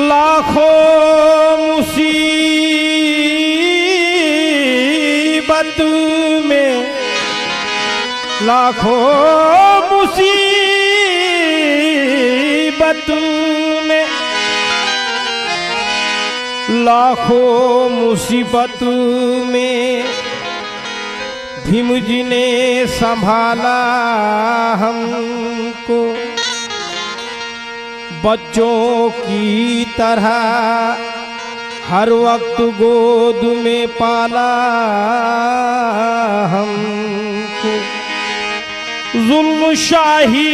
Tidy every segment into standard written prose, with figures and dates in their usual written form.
लाखों मुसीबत में, लाखों मुसीबत में, लाखों मुसीबत में भीम जी ने संभाला हमको, बच्चों की तरह हर वक्त गोद में पाला हमको। जुल्म शाही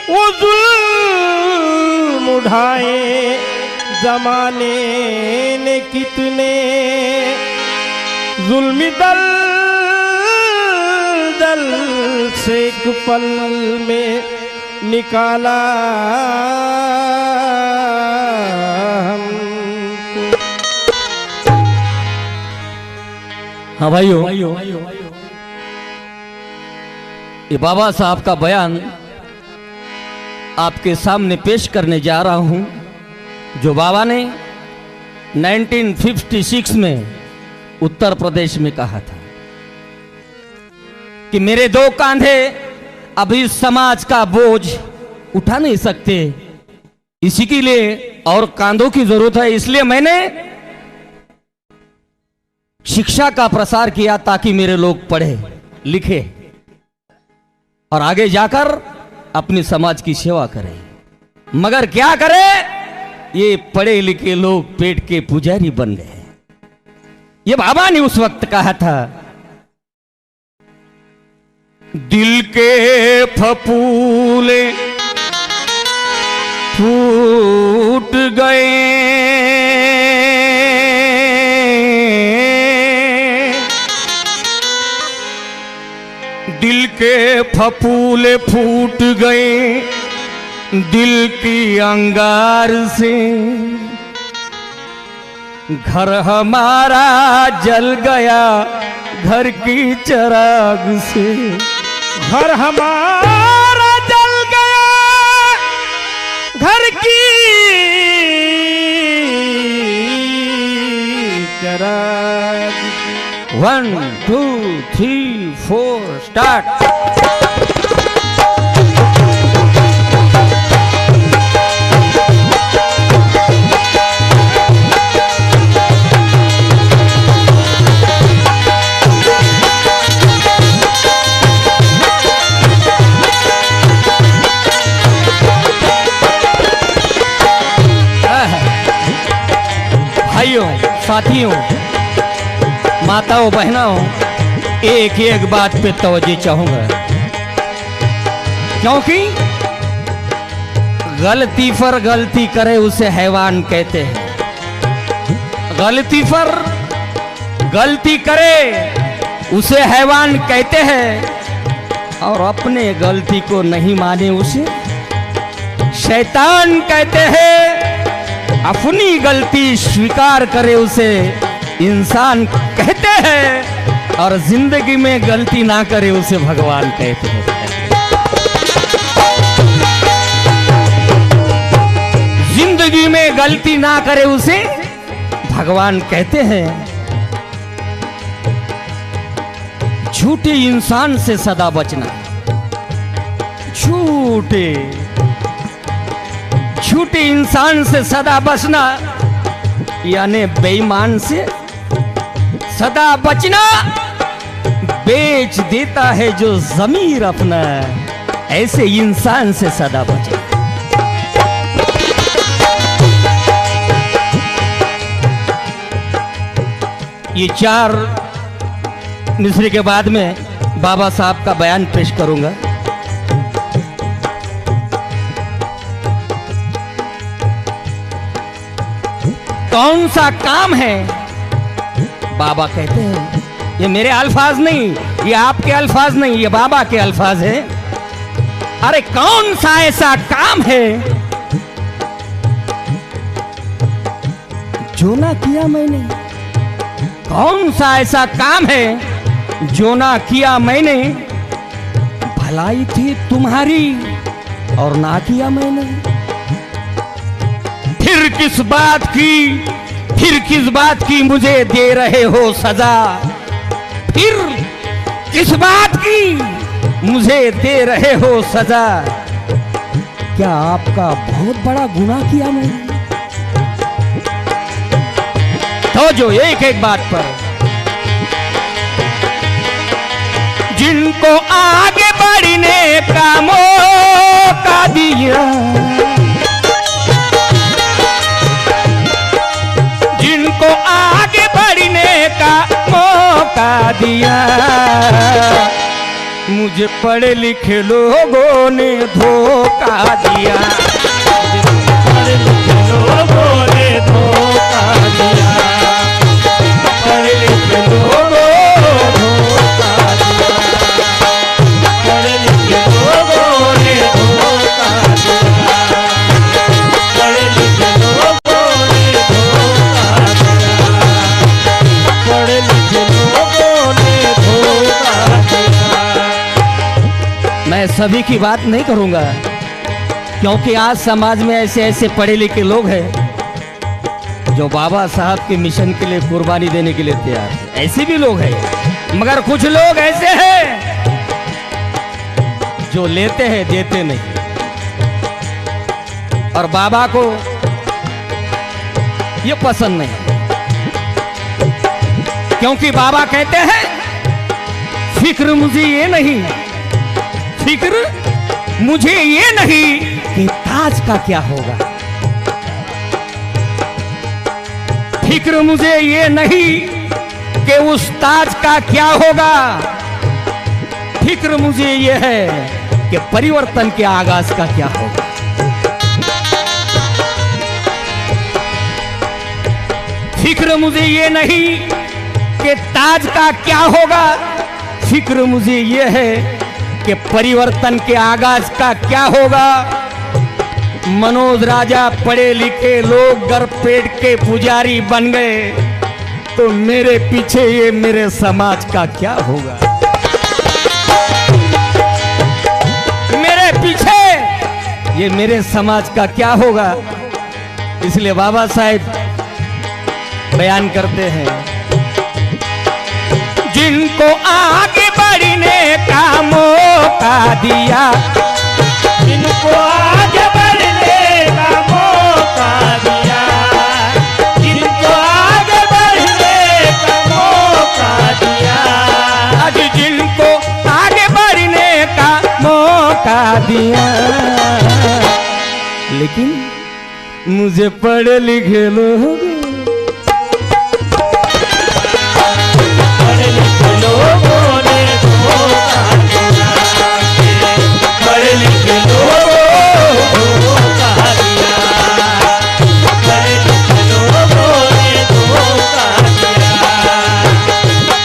वो जुल्म उठाए जमाने ने कितने, जुल्मी दल दल से एक पल में निकाला हमको। हाँ भाइयों, ये बाबा साहब का बयान आपके सामने पेश करने जा रहा हूं, जो बाबा ने 1956 में उत्तर प्रदेश में कहा था कि मेरे दो कांधे अभी समाज का बोझ उठा नहीं सकते, इसी के लिए और कांधों की जरूरत है, इसलिए मैंने शिक्षा का प्रसार किया ताकि मेरे लोग पढ़े लिखे और आगे जाकर अपने समाज की सेवा करें। मगर क्या करें, ये पढ़े लिखे लोग पेट के पुजारी बन गए। ये बाबा ने उस वक्त कहा था, दिल के फफूले फूट गए, दिल के फफूले फूट गए, दिल की अंगार से घर हमारा जल गया, घर की चिराग से घर हमारा जल गया, घर की चिराग। 1 2 3 4 स्टार्ट। भाइयों, साथियों, माताओं, बहनों, एक एक बात पे तवज्जो चाहूंगा, क्योंकि गलती पर गलती करे उसे हैवान कहते हैं। गलती पर गलती करे उसे हैवान कहते हैं, और अपने गलती को नहीं माने उसे शैतान कहते हैं। अपनी गलती स्वीकार करे उसे इंसान कहते हैं, और जिंदगी में गलती ना करे उसे भगवान कहते हैं। जिंदगी में गलती ना करे उसे भगवान कहते हैं। झूठे इंसान से सदा बचना, झूठे इंसान से सदा बचना, यानी बेईमान से सदा बचना। बेच देता है जो जमीर अपना, ऐसे इंसान से सदा बचना। ये 4 मिसरे के बाद में बाबा साहब का बयान पेश करूंगा। कौन सा काम है, बाबा कहते हैं, ये मेरे अल्फाज नहीं, ये आपके अल्फाज नहीं, ये बाबा के अल्फाज है। अरे कौन सा ऐसा काम है जो ना किया मैंने, कौन सा ऐसा काम है जो ना किया मैंने। भलाई थी तुम्हारी और ना किया मैंने। फिर किस बात की मुझे दे रहे हो सजा। फिर किस बात की मुझे दे रहे हो सजा। क्या आपका बहुत बड़ा गुनाह किया मैंने। तो जो एक एक बात पर, जिनको आगे बढ़ने का मौका दिया, जिनको आगे बढ़ने का मौका दिया, मुझे पढ़े लिखे लोगों ने धोखा दिया। पढ़े लिखे लोगों ने धोखा दिया। पढ़े लिखे लोगों धोखा दिया। पढ़े लिखे लोगों ने धोखा दिया। पढ़े लिखे लोगों ने धोखा दिया। पढ़े लिखे लोगों ने धोखा दिया। मैं सभी की बात नहीं करूंगा, क्योंकि आज समाज में ऐसे ऐसे पढ़े लिखे लोग हैं जो बाबा साहब के मिशन के लिए कुर्बानी देने के लिए तैयार है। ऐसे भी लोग हैं, मगर कुछ लोग ऐसे हैं जो लेते हैं, देते नहीं। और बाबा को ये पसंद नहीं, क्योंकि बाबा कहते हैं फिक्र मुझे ये नहीं, फिक्र मुझे ये नहीं कि ताज का क्या होगा। फिक्र मुझे ये नहीं कि उस ताज का क्या होगा। फिक्र मुझे ये है कि परिवर्तन के आगाज का क्या होगा। फिक्र मुझे ये नहीं कि ताज का क्या होगा। फिक्र मुझे ये है कि परिवर्तन के आगाज का क्या होगा। मनोज राजा पढ़े लिखे लोग घर पेट के पुजारी बन गए, तो मेरे पीछे ये मेरे समाज का क्या होगा। मेरे पीछे ये मेरे समाज का क्या होगा। इसलिए बाबा साहब बयान करते हैं, जिनको आगे बढ़ने का मौका दिया, जिनको आगे बढ़ने का मौका दिया, जिनको आगे बढ़ने का मौका दिया, आज जिनको आगे बढ़ने का मौका दिया, लेकिन मुझे पढ़े लिखे लोग, पढ़े लिखे लोगों ने धोखा दिया, पढ़े लिखे लोगों धोखा दिया, पढ़े लिखे लोगों ने धोखा दिया,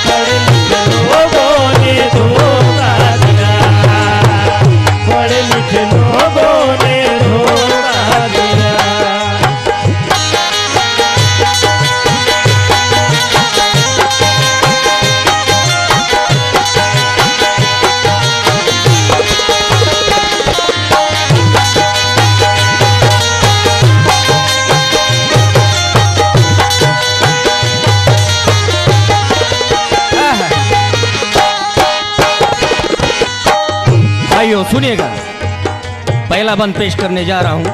पढ़े लिखे लोगों ने धोखा दिया, पढ़े लिखे लोगों ने धोखा दिया। सुनिएगा, पहला बंद पेश करने जा रहा हूं।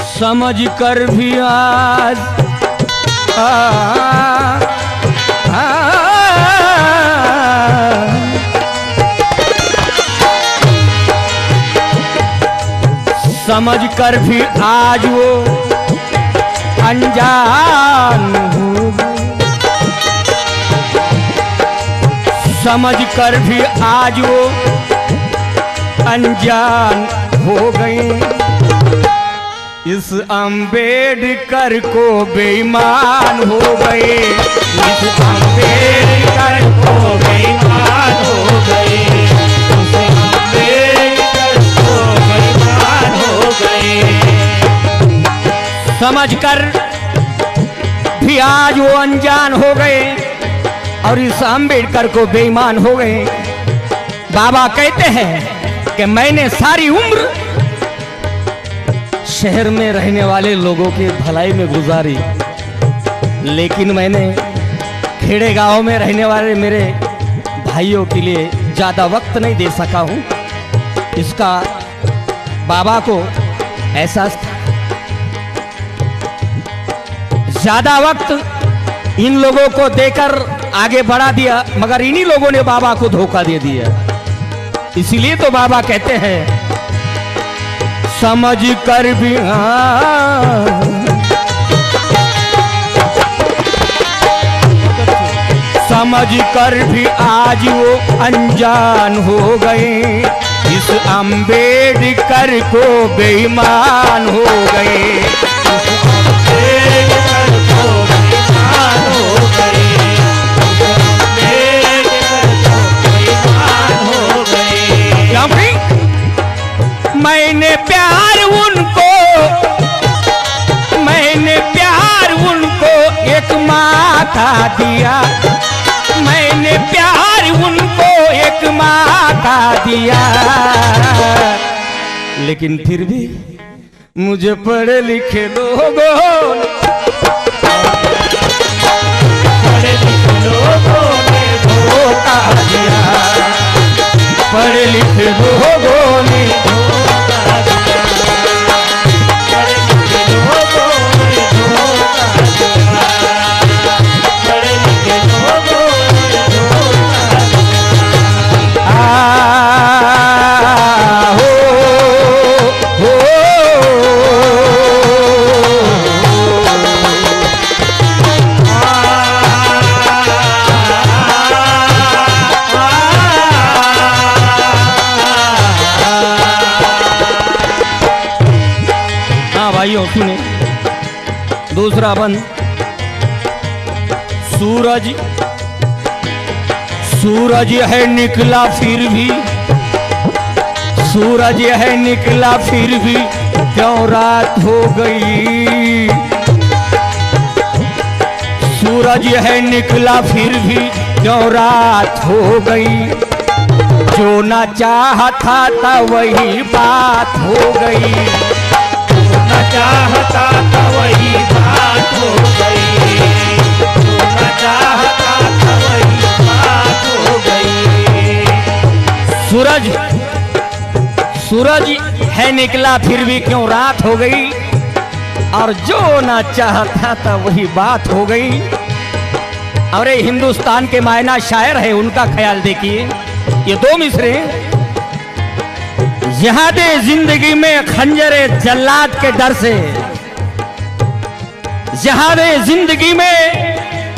समझ कर भी आज समझ कर भी आज वो अनजान हो, समझ कर भी आज वो अनजान हो गए। इस अम्बेडकर को बेईमान हो गए, इस अम्बेडकर को बेईमान हो गए, इस अम्बेडकर को बेईमान हो गए। समझकर भी आज वो अनजान हो गए और इस अम्बेडकर को बेईमान हो गए। बाबा कहते हैं कि मैंने सारी उम्र शहर में रहने वाले लोगों की भलाई में गुजारी, लेकिन मैंने खेड़े गांव में रहने वाले मेरे भाइयों के लिए ज़्यादा वक्त नहीं दे सका हूँ। इसका बाबा को एहसास था। ज़्यादा वक्त इन लोगों को देकर आगे बढ़ा दिया, मगर इन्हीं लोगों ने बाबा को धोखा दे दिया। इसीलिए तो बाबा कहते हैं समझ कर भी समझ कर भी आज वो अनजान हो गए, इस अम्बेडकर को बेईमान हो गए, इस अम्बेडकर को बेईमान हो गए, इस अम्बेडकर को बेईमान हो गए। क्या भाई? मैंने प्यार उनको एक माथा दिया, मैंने प्यार उनको एक माथा दिया, लेकिन फिर भी मुझे पढ़े लिखे लोगों ने धोखा दिया, पढ़े लिखे लोगों ने धोखा दिया, पढ़े लिखे लोगों ने धोखा दिया, पढ़े लिखे लोगों ने धोखा दिया। भाइयों सुने, दूसरा बंद। सूरज है निकला फिर भी, सूरज है निकला फिर भी क्यों रात हो गई, सूरज है निकला फिर भी क्यों रात हो गई, जो ना चाहता था वही बात हो गई, चाहता था वही बात हो गई, जो चाहता था वही बात हो गई। सूरज है निकला फिर भी क्यों रात हो गई, और जो ना चाहता था वही बात हो गई। और हिंदुस्तान के मायना शायर है, उनका ख्याल देखिए। ये दो मिसरे, जिहादे जिंदगी में खंजरे जल्लाद के डर से, जिहादे जिंदगी में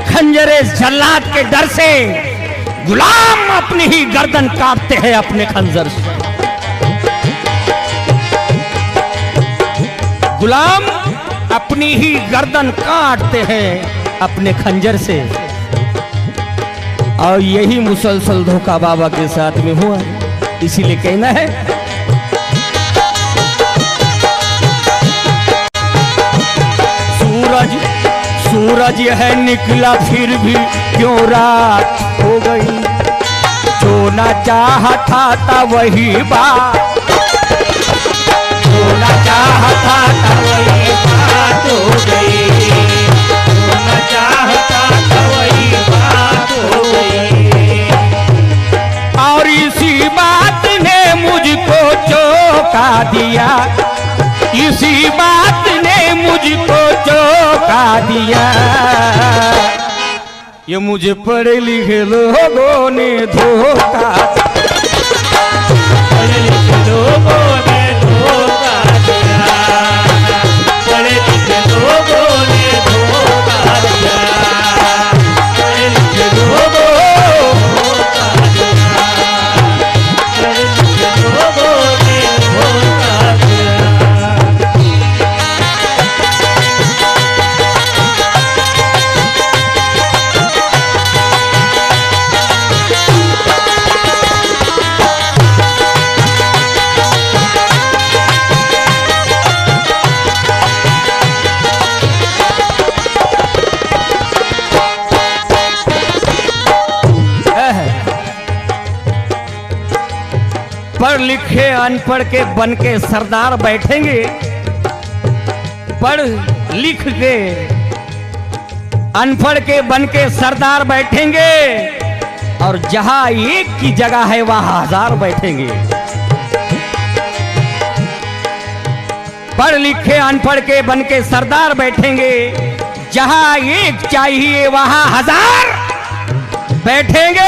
खंजरे जल्लाद के डर से, गुलाम अपनी ही गर्दन काटते हैं अपने खंजर से, गुलाम अपनी ही गर्दन काटते हैं अपने खंजर से। और यही मुसलसल धोखा बाबा के साथ में हुआ, इसीलिए कहना है सूरज है निकला फिर भी क्यों रात हो गई, जो ना चाहता था वही बात, जो ना चाहता था वही बात हो गई, जो ना चाहता था वही बात हो गई। और इसी धोखा दिया, इसी बात ने मुझको चौंका दिया। ये मुझे पढ़े लिखे लोगों ने धोखा, पढ़े लिखे लोगों ने धोखा दिया, पढ़े लिखे लोगों ने धोखा दिया, पढ़े लिखे लोगों ने धोखा दिया, पढ़े लिखे लोगों ने धोखा दिया। पढ़ लिखे अनपढ़ के बन के सरदार बैठेंगे, पढ़ लिख के अनपढ़ के बन के सरदार बैठेंगे, और जहां एक की जगह है वहां हजार बैठेंगे। पढ़ लिखे अनपढ़ के बन के सरदार बैठेंगे, जहां एक चाहिए वहां हजार बैठेंगे।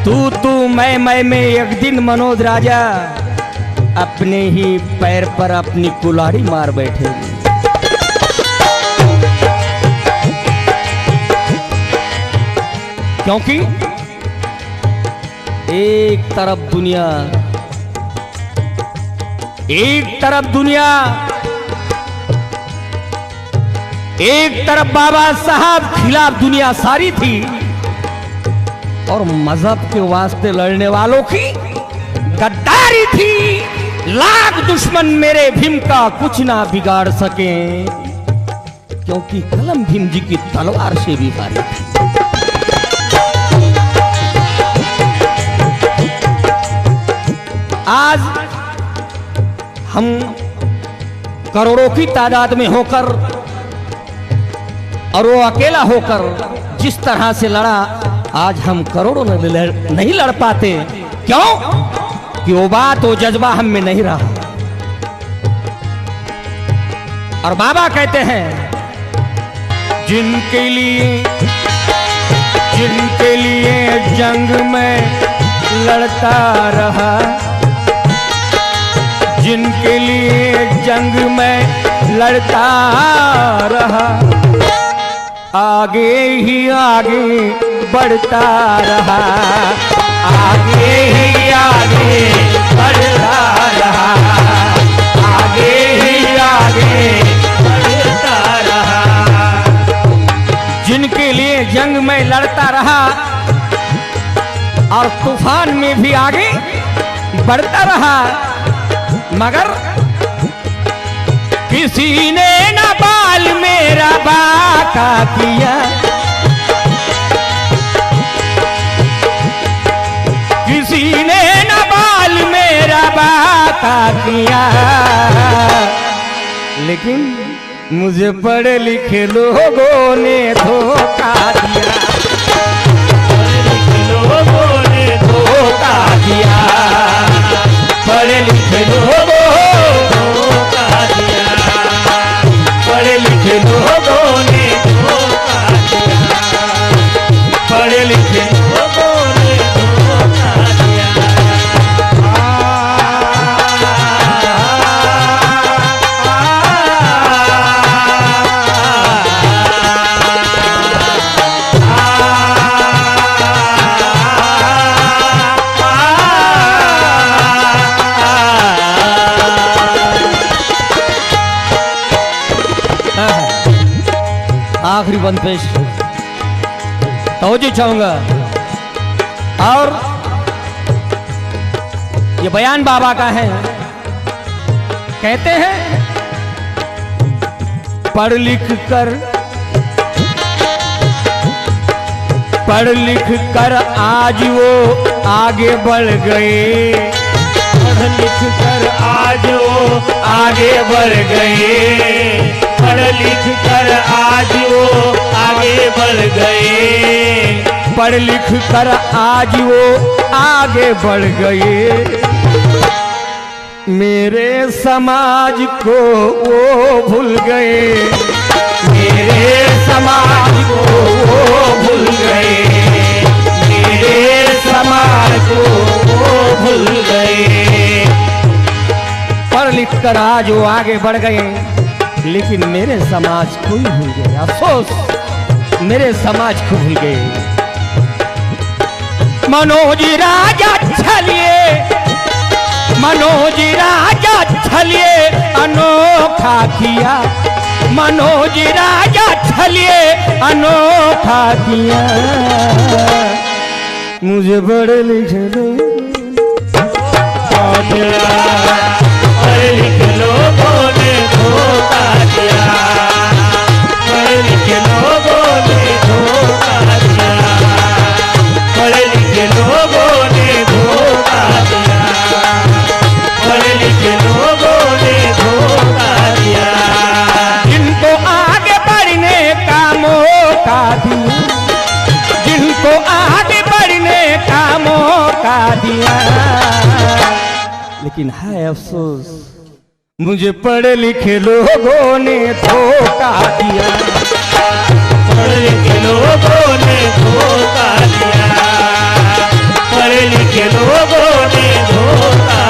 तू मैं में एक दिन मनोज राजा अपने ही पैर पर अपनी कुल्हाड़ी मार बैठेंगे। क्योंकि एक तरफ दुनिया, एक तरफ बाबा साहब खिलाफ दुनिया सारी थी, और मजहब के वास्ते लड़ने वालों की गद्दारी थी। लाख दुश्मन मेरे भीम का कुछ ना बिगाड़ सके, क्योंकि कलम भीम जी की तलवार से भी भारी थी। आज हम करोड़ों की तादाद में होकर और वो अकेला होकर जिस तरह से लड़ा, आज हम करोड़ों नहीं लड़ पाते। क्यों? कि वो बात, वो जज्बा हम में नहीं रहा। और बाबा कहते हैं, जिनके लिए जंग में लड़ता रहा, जिनके लिए जंग में लड़ता रहा, आगे ही आगे बढ़ता रहा, आगे ही आगे बढ़ता रहा, आगे ही आगे बढ़ता रहा। जिनके लिए जंग में लड़ता रहा और तूफान में भी आगे बढ़ता रहा, मगर किसी ने न बाल मेरा बाका किया, किसी ने न बाल मेरा बाका किया, लेकिन मुझे पढ़े लिखे लोगों ने धोखा दिया, पढ़े लिखे लोगों ने धोखा दिया, पढ़े लिखे लोगों धोखा दिया, पढ़े लिखे लोगों ने धोखा दिया, पढ़े लिखे लोगों ने धोखा दिया। आखिरी बंद पेश तवज्जो चाहूंगा, और ये बयान बाबा का है। कहते हैं, पढ़ लिख कर आज वो आगे बढ़ गए, पढ़ लिख कर आज वो आगे बढ़ गए, पढ़ लिख कर आज वो आगे बढ़ गए, पढ़ लिख कर आज वो आगे बढ़ गए। मेरे समाज को वो भूल गए, मेरे समाज को वो भूल गए, मेरे समाज को वो भूल गए। पढ़ लिख कर आज वो आगे बढ़ गए, लेकिन मेरे समाज को ही भूल गए। अफसोस, मेरे समाज को भूल गए। मनोज राजा छलिए, मनोज राजा छलिए अनोखा किया, मनोज राजा छलिए अनोखा किया। मुझे बड़े लिखे दो, पढ़े लिखे लोगों ने धोखा दिया, पढ़े लिखे लोगों ने धोखा दिया, पढ़े लिखे लोगों ने धोखा दिया, पढ़े लिखे लोगों ने धोखा दिया। जिनको आगे बढ़ने का मौका दिया, जिनको आगे बढ़ने का मौका दिया, लेकिन है अफसोस मुझे पढ़े लिखे लोगों ने धोखा दिया, पढ़े लिखे लोगों ने धोखा दिया, पढ़े लिखे लोगों ने धोखा